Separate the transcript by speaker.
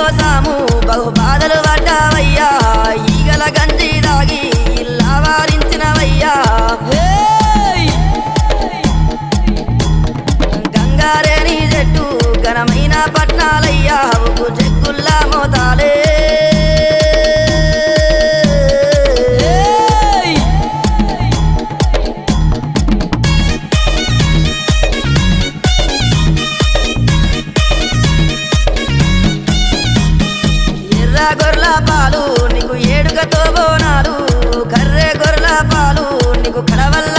Speaker 1: కోసాము బహు బాధలు పడ్డావయ్యా ఈగల గంజి దాగి ఇల్లా వారించినవయ్యా గంగారేని చెట్టు ఘనమైన పట్నాలయ్యా ఉప్పు చెక్కుల్లా మోతాలే గొర్రెల పాలు నీకు ఏడుగతో బోనాలు కర్రె గొర్రెల పాలు నీకు కడవల్ల